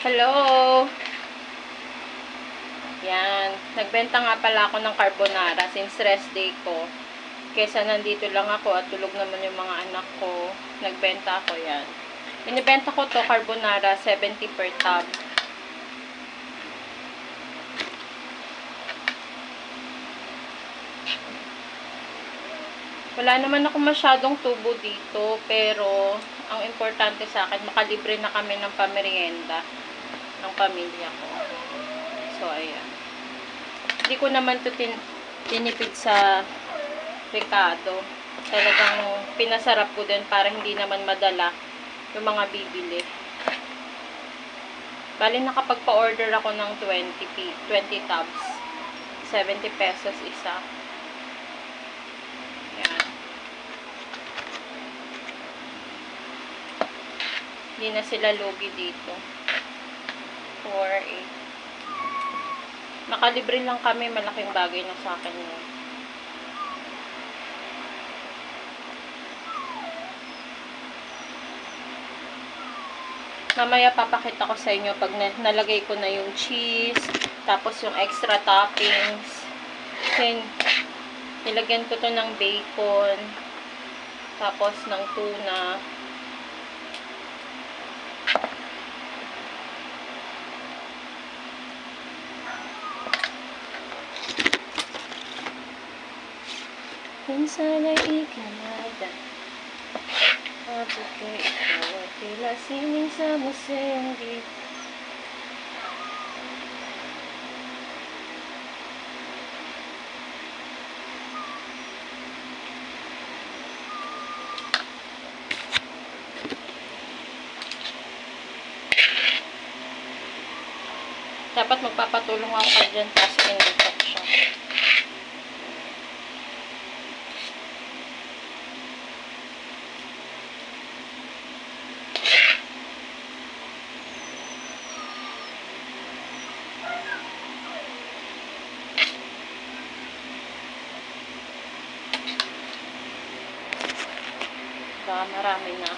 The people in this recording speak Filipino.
Hello! Yan. Nagbenta nga pala ako ng carbonara since rest day ko. Kesa nandito lang ako at tulog naman yung mga anak ko. Nagbenta ako yan. Binibenta ko to carbonara 70 per tub. Wala naman ako masyadong tubo dito, pero ang importante sa akin, makalibre na kami ng pamerienda ng pamilya ko. So, ayan. Hindi ko naman ito tinipid sa Ricardo. Talagang pinasarap ko din para hindi naman madala yung mga bibili. Bali, nakapagpa-order ako ng 20 tubs. 70 pesos isa. Ayan. Hindi na sila lugi dito. 4, 8. Nakalibre lang kami. Malaking bagay na sa akin yun. Mamaya papakita ko sa inyo pag nalagay ko na yung cheese, tapos yung extra toppings. Then, nilagyan ko to ng bacon, tapos ng tuna. Minsan ay ikanada, abot ikaw ay tila sining sa museong dito. Dapat magpapatulong ako ka dyan kasi pinagpak siya. Baka marami na.